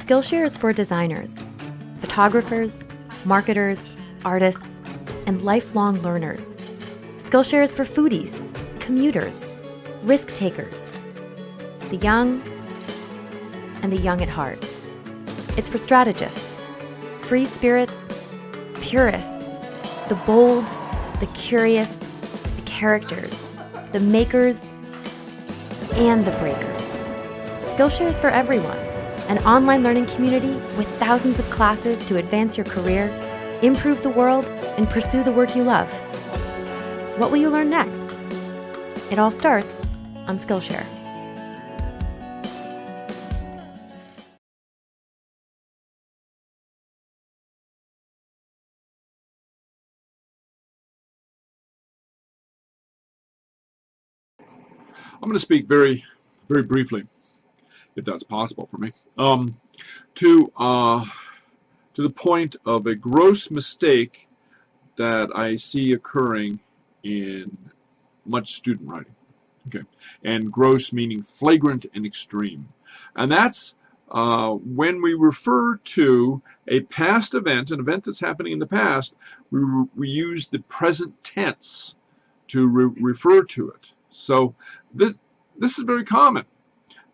Skillshare is for designers, photographers, marketers, artists, and lifelong learners. Skillshare is for foodies, commuters, risk takers, the young, and the young at heart. It's for strategists, free spirits, purists, the bold, the curious, the characters, the makers, and the breakers. Skillshare is for everyone, an online learning community with thousands of classes to advance your career, improve the world, and pursue the work you love. What will you learn next? It all starts on Skillshare. I'm going to speak very, very briefly, if that's possible for me, to the point of a gross mistake that I see occurring in much student writing. Okay, and gross meaning flagrant and extreme, and that's when we refer to a past event, an event that's happening in the past, we use the present tense to refer to it. So this is very common,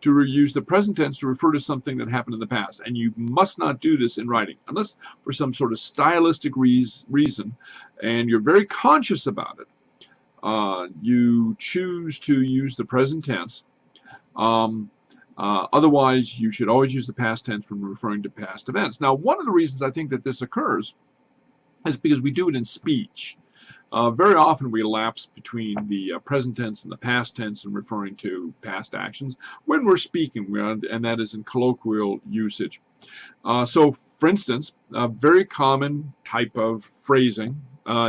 to use the present tense to refer to something that happened in the past, and you must not do this in writing unless for some sort of stylistic reason, and you're very conscious about it. You choose to use the present tense. Otherwise, you should always use the past tense when referring to past events. Now, one of the reasons I think that this occurs is because we do it in speech. Very often we lapse between the present tense and the past tense in referring to past actions when we're speaking, and that is in colloquial usage. So, for instance, a very common type of phrasing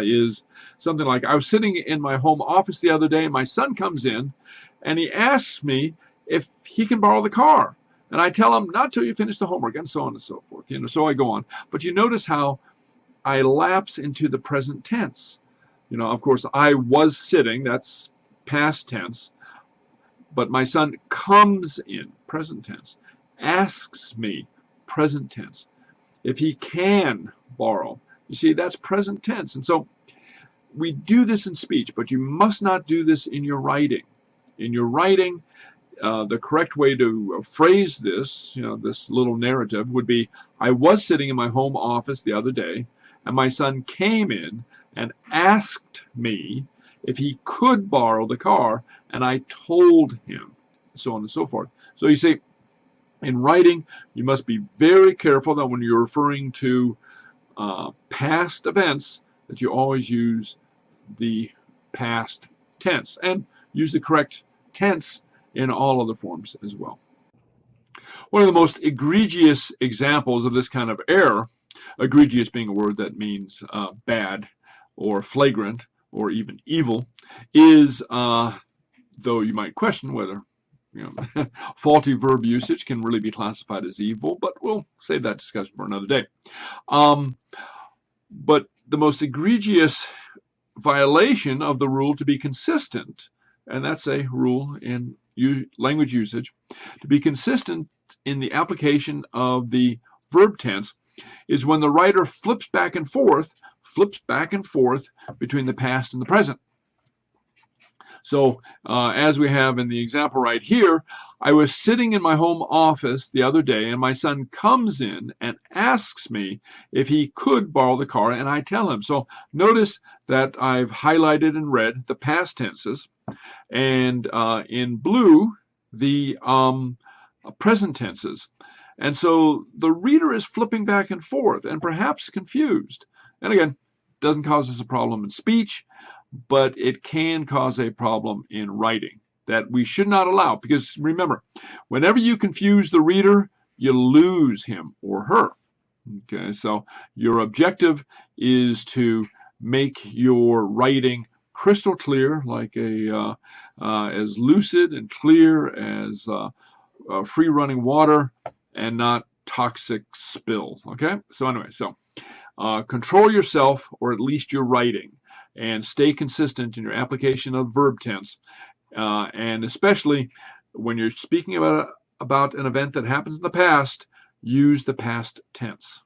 is something like, I was sitting in my home office the other day, and my son comes in, and he asks me if he can borrow the car. And I tell him, not till you finish the homework, and so on and so forth. So I go on. But you notice how I lapse into the present tense. Of course, I was sitting, that's past tense, but my son comes in, present tense, asks me, present tense, if he can borrow. You see, that's present tense. And so we do this in speech, but you must not do this in your writing. In your writing, the correct way to phrase this, this little narrative would be, I was sitting in my home office the other day, and my son came in and asked me if he could borrow the car, and I told him, so on and so forth. So you see, in writing, you must be very careful that when you're referring to past events, that you always use the past tense, and use the correct tense in all other forms as well. One of the most egregious examples of this kind of error, egregious being a word that means bad, or flagrant, or even evil, is, though you might question whether faulty verb usage can really be classified as evil, but we'll save that discussion for another day. But the most egregious violation of the rule to be consistent, and that's a rule in language usage, to be consistent in the application of the verb tense, is when the writer flips back and forth between the past and the present. So, as we have in the example right here, I was sitting in my home office the other day, and my son comes in and asks me if he could borrow the car, and I tell him. So, notice that I've highlighted in red the past tenses, and in blue the present tenses. And so the reader is flipping back and forth and perhaps confused. And again, doesn't cause us a problem in speech, but it can cause a problem in writing that we should not allow. Because remember, whenever you confuse the reader, you lose him or her. Okay, so your objective is to make your writing crystal clear, like as lucid and clear as free running water, and not toxic spill. Okay, so anyway, control yourself, or at least your writing, and stay consistent in your application of verb tense, and especially when you're speaking about an event that happens in the past, use the past tense.